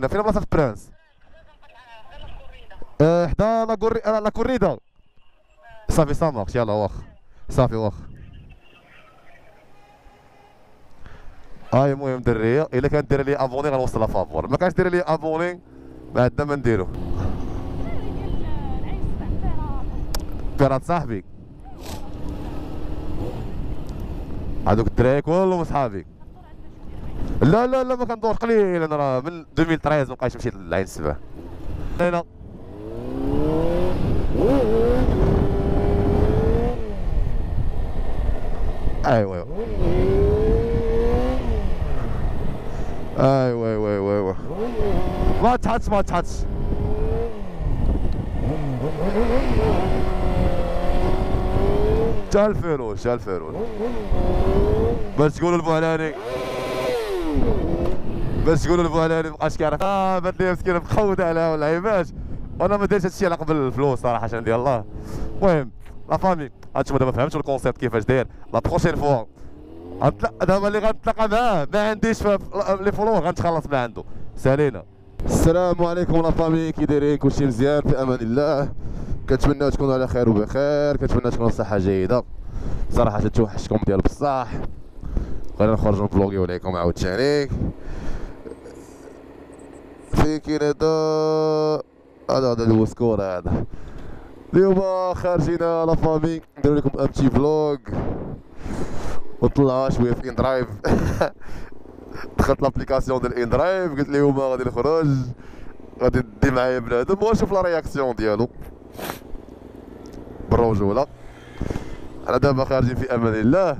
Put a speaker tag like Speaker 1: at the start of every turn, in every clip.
Speaker 1: فين بلاصة برانس؟ حدا لا كوريدا. صافي سامارش يلا واخا صافي واخا. المهم دريه الا كانت دير لي ابوني غنوصلها فابور، ما كانش دير لي ابوني ما عندنا ما نديرو. كرات صاحبي هذوك الدراري كلهم صحابي. لا لا لا ما كندورش قليل، انا راه من 2013 مابقيتش مشيت للعين السبع. هنا ايوا ايوا ما تحطش ما تحطش. تا الفيروز تا الفيروز باش تقولوا البوعلاني، باش تقولوا البوعلاني مبقاش كيعرف. بان لي مسكين مقود عليها واللعيبات، وانا ما درتش هادشي على قبل الفلوس صراحه ديال الله. المهم لا فامي هانتوما دابا فهمتوا الكونسيبت كيفاش داير. لا بروشين فوا دابا اللي غنتلاقى معاه ما عنديش لي فولور غنتخلص من عنده سالينا. السلام عليكم لا فامي، كي دايرين؟ كلشي مزيان في امان الله؟ كنتمنى تكونوا على خير وبخير، كنتمنى تكونوا بصحه جيده. صراحه توحشتكم ديال بصح، بغينا نخرجوا نبلوغيو عليكم عاوتاني. فين كاين هذا الوسكور هذا. اليوم خارجين لا فامي نديرو لكم ان بتي فلوغ وطلعوا شويه في ان درايف. دخلت لابليكاسيون ديال ان درايف قلت لهم غادي نخرج، غادي ندي معايا بنادم ونشوف لا رياكسيون ديالو بالرجوله. انا دابا خارجين في امان الله،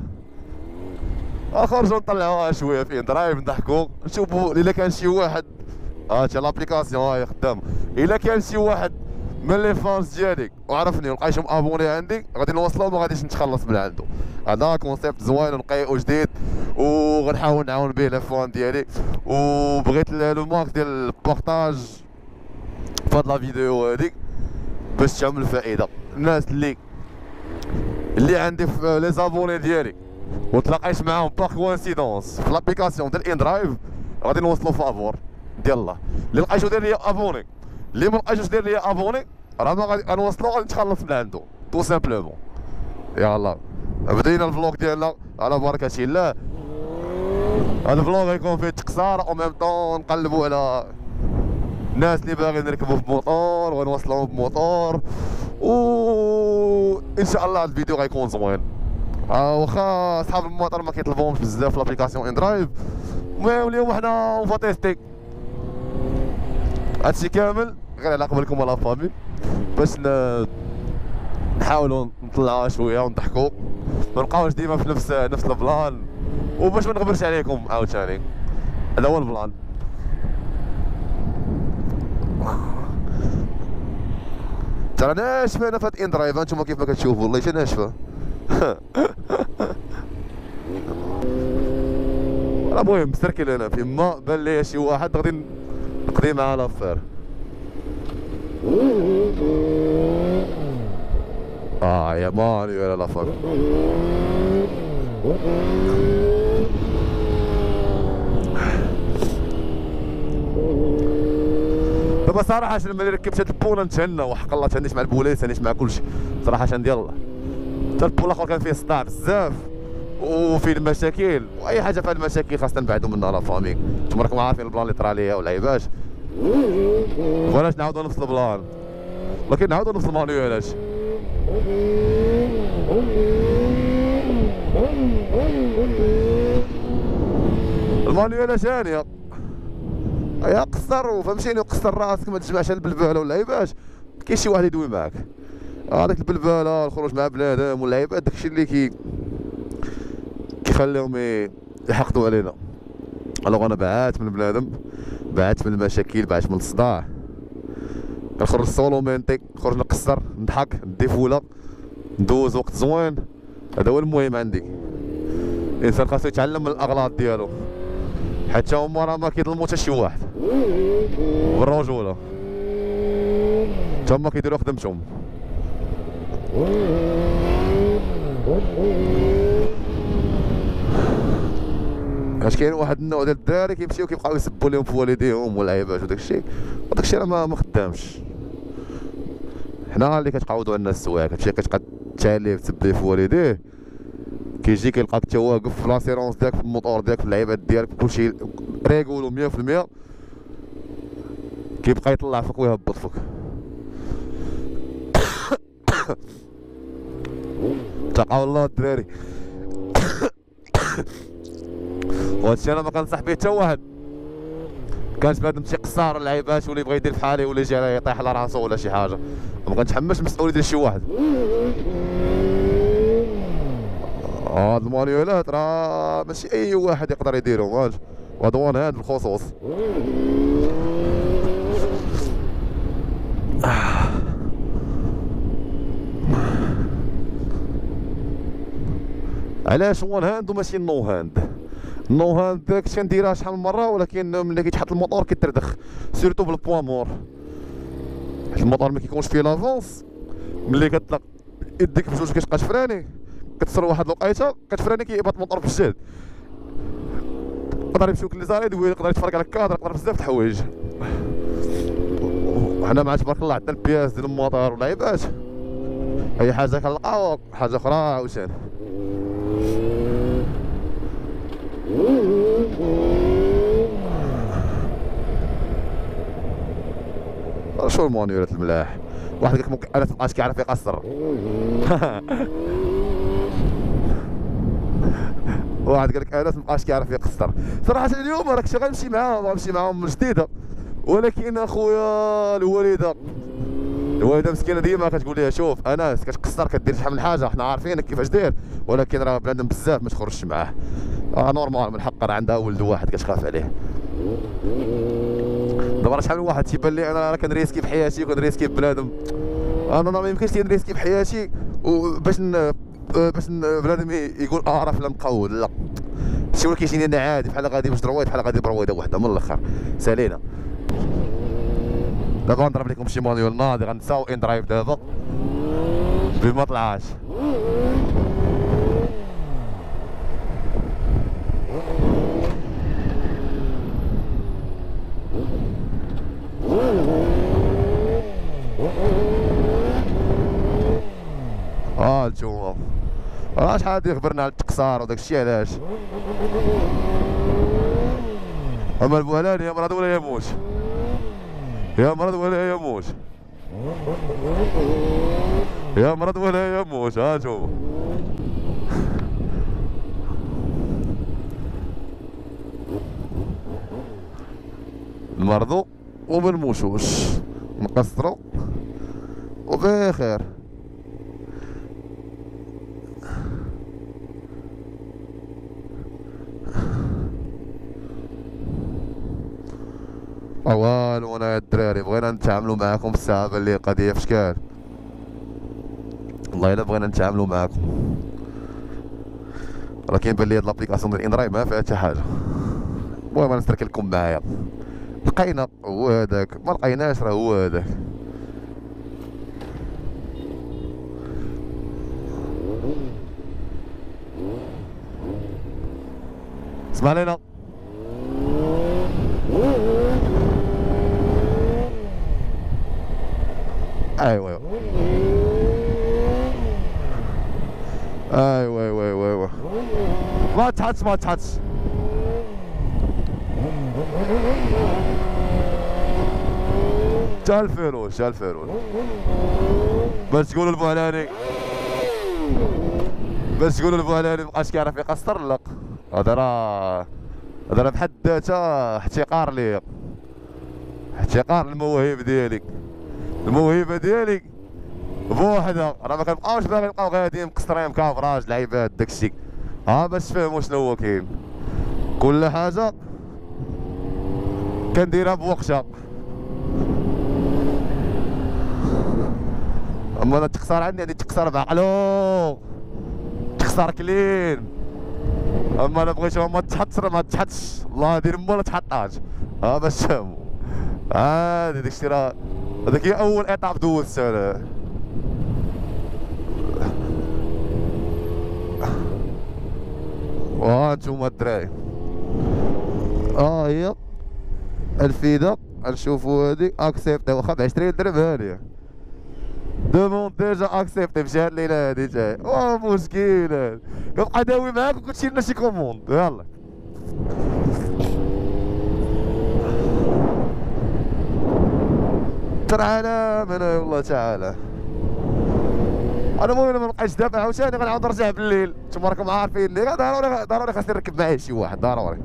Speaker 1: نخرجوا نطلعوها شويه في ان درايف نضحكوا نشوفوا الا كان شي واحد تا لابليكاسيون هاهي خدام. الا كان شي واحد من لي فانز ديالي وعرفني ولقيتهم ابوني عندي غادي نوصلو وما غاديش نتخلص من عنده. هذا كونسيبت زوين ونقيو جديد وغنحاول نعاون به لي فان ديالي. وبغيت لو مارك ديال البارطاج في هاد لا فيديو هادي باش تعمل فائده. الناس اللي عندي في لي زابوني ديالي وتلاقيت معاهم باغ كوانسيدونس في لابليكاسيون ديال ان درايف غادي نوصلو فافور ديال الله. اللي لقيتو دير لي ابوني، اللي ما لقيتوش دير لي ابوني راه ما غادي غنوصلو، غادي نتخلص من عنده تو سامبلومون. يلاه بدينا الفلوق ديالنا على بركه الله. هذا الفلوق غيكون فيه تقصار او ميم طون نقلبوا على الناس اللي باغيين يركبوا بموطور ونوصلوهم بموطور، و ان شاء الله الفيديو غيكون زوين. واخا صحاب الموطور ما كيطلبوهمش بزاف في لابليكاسيون ان درايف. المهم اليوم حنا اون تيستي هادشي كامل غير على قبلكم لا فامي باش نحاولوا نطلعوها شويه ونضحكوا، ما نبقاوش ديما في نفس البلان، وباش ما نغبرش عليكم عاوتاني. هذا هو البلان. ترى ناشفه انا في هاد ان درايف، هانتوما كيف ما كتشوفوا والله حتى ناشفه. المهم مسركل انا فيما بان لي شي واحد غادي نقضي معاه لافير. يا ماني ولا لا فاك. دابا صراحة لما ركبت هاد البوله نتهنى وحق الله، تهنيت مع البوليس تهنيت مع كلشي صراحة ديال الله. حتى البوله الاخر كان فيه صداع بزاف وفيه المشاكل، واي حاجه فيها المشاكل خاصنا نبعدو منها لا فامي. نتوما راكم عارفين البلان اللي طرا ليا والعيبات، وعلاش نعاودو نفس البلان، ولكن نعاودو نفس المانيوالات. المانيوالات ثانيه يا قصر فهمتيني، وقصر راسك ما تجمعش البلباله واللعيبات. كاين شي واحد يدوي معاك هذاك البلباله الخروج مع بنادم واللعيبات، داكشي اللي كيخليهم يحقدوا علينا. الوغ انا بعات من بنادم، بعات من المشاكل، بعات من الصداع، كنخرج سولو مينتي، نخرج نقصر نضحك ندي فوله ندوز وقت زوين. هذا هو المهم عندي. الانسان خاصو يتعلم من الاغلاط ديالو، حتى هما راه ما كيظلموا حتى شي واحد بالرجوله، حتى هما كيديروا خدمتهم. حيت كاين واحد النوع ديال الدراري كيمشيو كيبقاو يسبوا لهم في والديهم والعيبات وداك الشيء راه ما خدامش. حنا اللي كتعاودوا على الناس السوايع، كتمشي كتبقى تالي تسب ليه في والديه، كيجي كيلقاك انت واقف في لاسيرونس ديالك في الموطور ديالك في اللعيبات ديالك كلشي ريغولو 100%، كيبقى يطلع فيك ويهبط فيك. تقاو الله الدراري. وهادشي انا ما كنصح به حتى واحد. كانت بنادم شي قصار اللعيبات ولا يبغي يدير بحالي ولا يجي يطيح على راسو ولا شي حاجه، ما كنتحملش المسؤوليه ديال شي واحد. هاد المانيولات راه ماشي اي واحد يقدر يديرهم، وهادو هاد بالخصوص. علاش وان هاند وماشي نو هاند؟ نو هاند داك كنديرها شحال من مره، ولكن ملي كيتحط الموطور كيتردخ سيرتو بالبوا مور، حيت الموطور ما كيكونش فيه لافونس. ملي كتطلق يديك بجوج كتبقى تفراني، كتصر واحد الوقيته كتفراني كيهبط الموطور بالجهد، يقدر يمشيوك لي زاريد ويقدر يتفرق على الكادر، يقدر بزاف د الحوايج. وحنا مع تبارك الله عندنا البياس ديال الموطور واللعيبات، اي حاجه كنلقاو حاجه اخرى عاوتاني. شو المونيولات الملاح؟ واحد قالك ممكن انا مابقاش كيعرف يقصر. واحد قالك انا مابقاش كيعرف يقصر. صراحه اليوم راك غنمشي معاهم من جديده، ولكن اخويا الوالده مسكينه ديما كتقول لي شوف انس كتقصر كدير شحال من حاجه، حنا عارفينك كيفاش داير، ولكن راه بنادم بزاف ما تخرجش معاه. نورمال من حق، راه عندها ولد واحد كتخاف عليه. دابا شحال من واحد تيبان لي انا راه كنريسكي في حياتي وكنريسكي ببنادم، انا ما يمكنش لي نريسكي في حياتي وباش باش بنادم يقول راه فلان مقود. لا، شي ولد كيجيني انا عادي بحال غادي باش درويد، بحال غادي برويده وحده من الاخر سالينا. دابا غنضرب لكم شي مانيول ناضي، غنساو ان درايف دابا بما طلعاش. نتوما راه شحال هادي خبرنا على التقصار وداك الشيء علاش. اما البوهلاني يا مرض ولا يموت، يا مرض ولا يموت، يا مرض ولا يموت. هانتوما نمرضو ومنموتوش، نقصرو وبخير. والو انا الدراري بغينا نتعاملوا معاكم بالصعابه اللي قضيه في شكال، والله الا بغينا نتعاملوا معاكم، راه كيبان لي هاد لابليكاسيون ديال اندرايف ما فيها حتى حاجه. المهم انا نترك لكم معايا، لقينا هو هذاك، ما لقيناش راه هو هذاك. اسمع لينا ايوا ايوا ما تحطش جا الفيروز باش تقولوا البوهلاني مبقاش كيعرف يقصر. لا هذا راه بحد ذاته احتقار ليا، احتقار المواهب ديالي، الموهبه ديالي بوحدها. راه ما كنبقاوش باغي نبقاو غاديين مقصرين كافراج لعيبات داكشي، باش تفهموا شنو هو كاين. كل حاجه كنديرها بوقتها. اما انا تخسر عندي تخسر بعقلو، تخسر كلين. اما انا بغيت ما تحطش الله دير ما تحطاش، باش تفهموا. داكشي راه هذاك هي اول ايطاب دوزت انا. وانتوما الدراري هي الفيدا نشوفو هادي اكسبتي واخا ب20 درهم هانية دوموند ديجا اكسبتي مشى هاد الليلة هادي جاي مشكل كنبقى داوي معاك وكتشير لنا شي كوموند يلا تعالى من والله تعالى انا المهم ما نبقاش دابا عاوتاني غنعاود نرجع بالليل نتوما راكم عارفين اللي ضروري خاصني نركب معايا شي واحد ضروري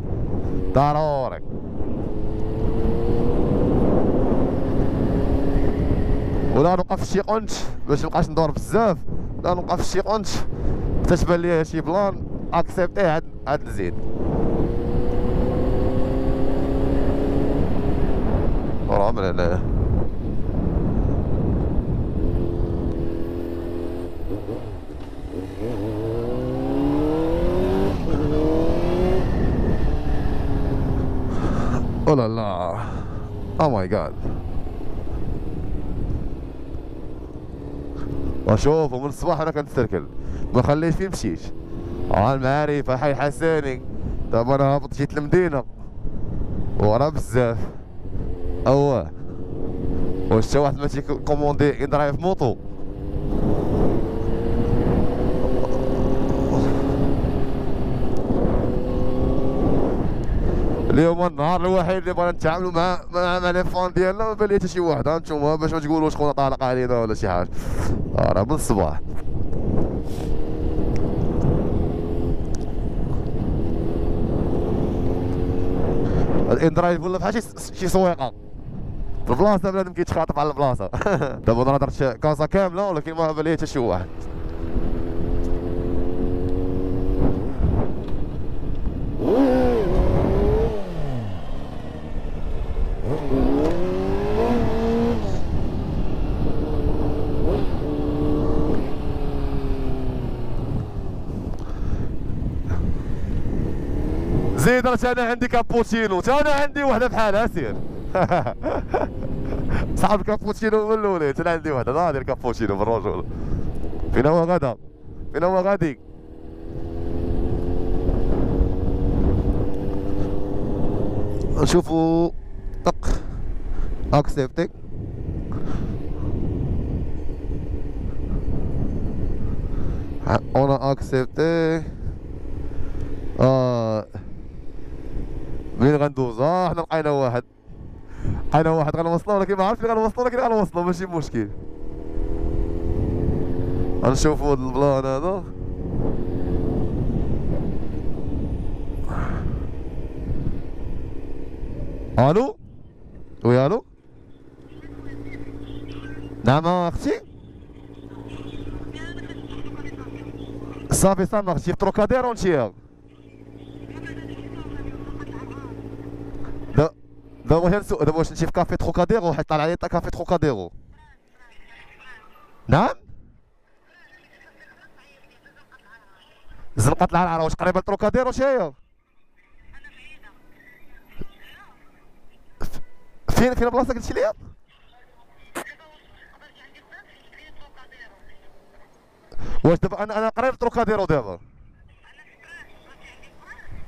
Speaker 1: ولا نوقف في شي قنت باش مبقاش ندور بزاف ولا نوقف في شي قنت حتى تبان ليا شي بلان اكسبتي عاد نزيد راه من هنايا او لا لا او ماي جاد وشوفوا من الصباح انا كنتسركل ما خليش فين مشيت المعارف حي حساني دابا انا هابط جيت للمدينه ورا بزاف واش تا واحد ما تيكوموندي يدرايف موطو اليوم النهار الوحيد اللي بغينا نتعاملوا مع لي فان ديالنا ما بان لي حتى شي واحد هانتوما باش ما تقولوش خونا طالق علينا ولا شي حاجه راه من الصباح الاندرايف ولا بحال شي سويقه في البلاصه بنادم كيتخاطب على البلاصه دابا انا درت كاسه كامله ولكن ما بان لي حتى شي واحد زيد راه انا عندي كابوتشينو انا عندي وحده بحالها سير صاحب الكابوتشينو هو الاولى انا عندي وحده ناضي الكابوتشينو بالرجوله فين هو غدا فين هو غادي نشوفو طق اكسبتي انا اكسبتي منين غندوز حنا لقينا واحد غنوصلو ولكن ما عرفتش اللي غنوصلو ماشي مشكل غنشوفو هاد البلان هذا الو وي الو نعم اختي صافي صافي اختي في تروكاديرو انتيا دابا واش نمشي في كافي تروكاديرو حيت طالع عليا كافي تروكاديرو نعم زنقة العرعرة واش قريبة لتروكاديرو شايا فين بلاصة قلتي ليا واش دابا انا قريب لتروكاديرو دابا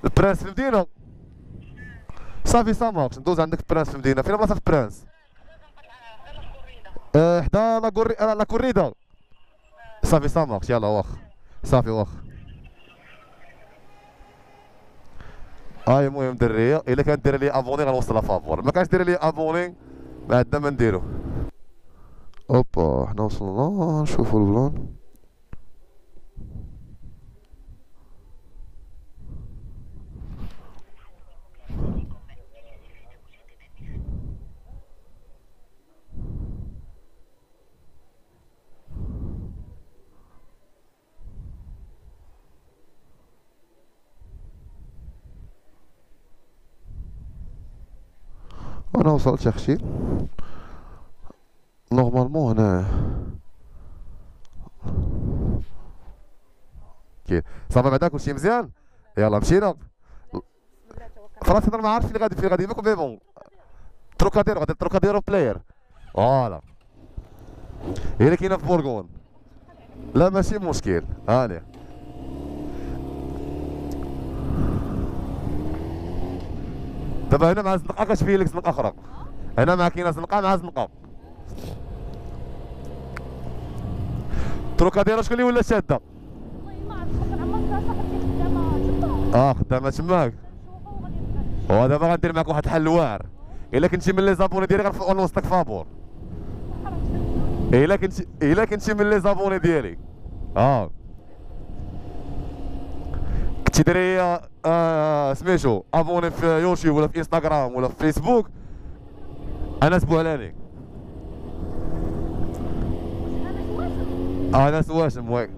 Speaker 1: البرانس في المدينة صافي سامارش ندوز عندك برانس في المدينة فين بلاصة في برانس حدا لا كوريدا صافي سامارش يلا واخ صافي واخ المهم دريه الا كانت دير لي ابوني غنوصلها فابور ما كانش دير لي ابوني ما عندنا ما نديرو اوبا حنا وصلنا نشوفو البلان انا وصلت يا اختي نورمالمون هنا كي صافي بعدا كلشي مزيان يلا مشينا خلاص انا ما عارف فين غادي بكم مي بون تروكاديرو غادي تروكاديرو بلاير فوالا هي اللي كاينه في بورغون لا ماشي مشكل هاني دابا هنا مع الزنقه كتبين لك زنقه اخرى، هنا ما كاينه زنقه مع زنقه. تروكاديرو شكون اللي ولا شاده؟ خدامه تماك. ودابا غندير معاك واحد الحل واعر، الا كنتي من لي زابوني ديالي غنوصلك فابور. الا كنتي من لي زابوني ديالي كنتي دايري سميتو ابوني في يوتيوب ولا في انستغرام ولا في فيسبوك، انا اسبوع لاني انا واشم وي.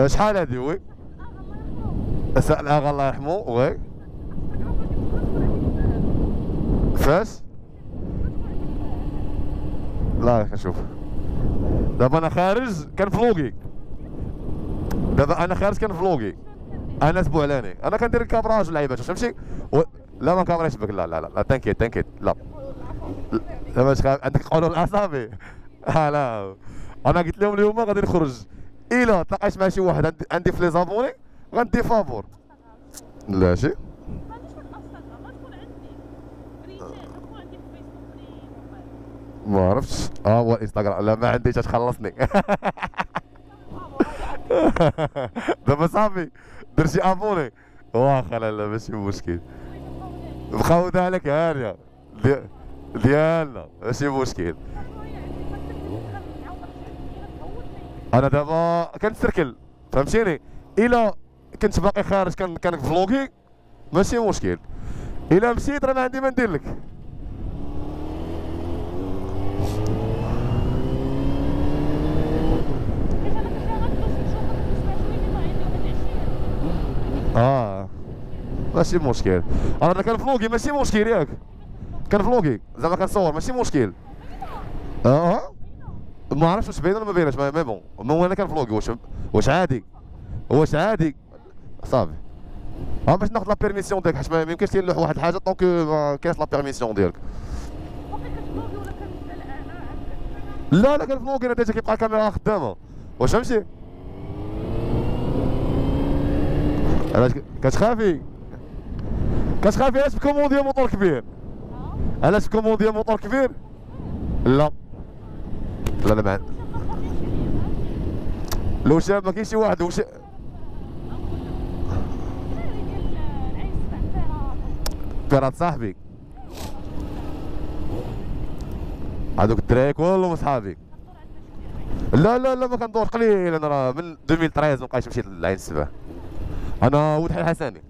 Speaker 1: شحال هادي وي؟ الاغا الله يرحمو وي. فاش؟ لا كنشوف دابا انا خارج كنفلوغي، انا اسبوع لاني انا كندير الكابراج واللعيبات فهمتي لا ما كامريش بك، لا تنكيت لا دابا تخاف عندك قولوا الاصابع. لا انا قلت لهم اليوم غادي نخرج، الا تلاقيت مع شي واحد عندي في لي زابوني غندي فابور. لا شي ما عرفتش. هو الانستغرام لا ما عنديش تخلصني. دابا صافي درتي ابوني واخا لا ماشي مشكل، مخاودها لك هانيه ديالنا ماشي مشكل. انا دابا كنتسركل فهمتيني، الا كنت باقي خارج كنفلوغي ماشي مشكل، الا مشيت راه ما عندي ما ندير لك. ماشي مشكل، انا كنفلوغي ماشي مشكل ياك، كنفلوغي زعما كنصور ماشي مشكل. ما عرفتش واش باين ولا ما بايناش مي بون المهم انا كنفلوغي. واش عادي صافي باش ناخذ لا بيرميسيون ديالك، حيت ما يمكنش تلوح واحد الحاجه طونك ما كاينش لا بيرميسيون ديالك. لا كنفلوغي انا ديجا كيبقى الكاميرا خدامه واش فهمتي. علاش كتخافي علاش تكوموندي موطور كبير؟ علاش تكوموندي موطور كبير؟ لا ما لو شاب ما كاينش شي واحد بيرات صاحبي هذوك الدراري كلهم صحابي. لا ما كندورش قليل، انا راه من 2013 مابقيتش مشيت لعين السبع، انا ولد حي الحسني.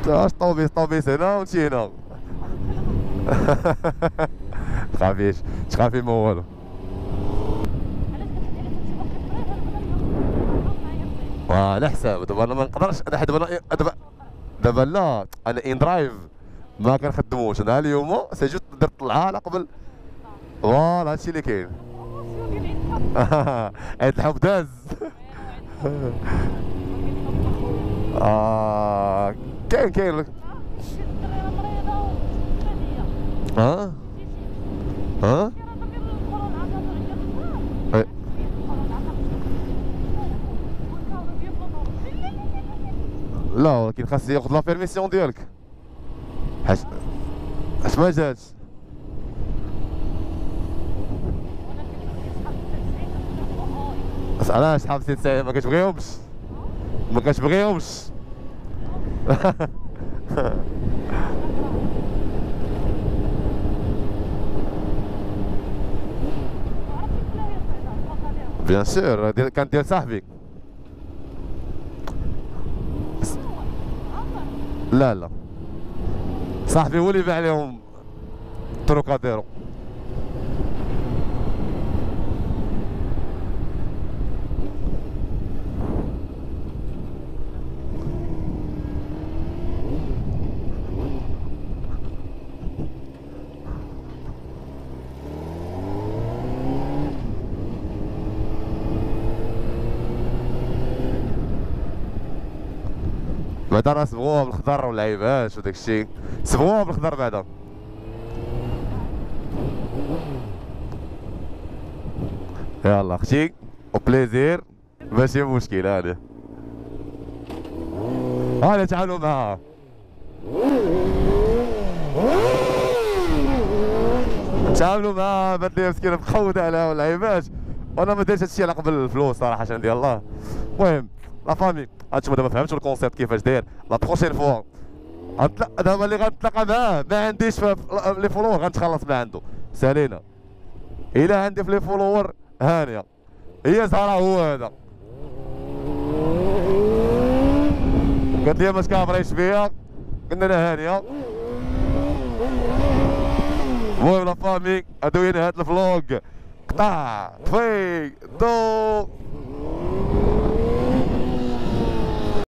Speaker 1: اش طوبيس هنا وانتي هنا. تخافي ما والو. على حساب دابا انا ما نقدرش دابا لا انا ان درايف ما كنخدموش انا اليوم سجلت درت طلعه على قبل. فوالا هادشي اللي كاين. عيد الحب داز. كاين لا ولكن خاص ياخذ لا بيرميسيون ديالك اش ما جاتش. علاش صحاب سي سعيد ما كتبغيهمش بيان سور كان ديال صاحبي. لا صاحبي هو اللي باع لهم تروكاديرو. بعدا راه صبغوها بالخضر واللعيبات وداك الشيء، صبغوها بالخضر بعدا. يلا اختي او بليزير. ماشي مشكل. هاني تعالوا معاه. تعاملوا معاه بان لي مسكين مقود على اللعيبات، وانا ما درتش هادشي على قبل الفلوس صراحه عشان ديال الله. المهم لا فامي هانتوما دابا فهمتوا الكونسيبت كيفاش داير. لا بروشين فوا دابا اللي غنتلاقى معاه ما عنديش لي فولور غنتخلص من عنده سالينا. الا عندي في لي فولور هانيه هي زهره هو هذا. قالت لي ما كابريش بيا قلنا لها هانيه. المهم لا فامي هادو هي نهاية الفلوق. قطع طفي ضو.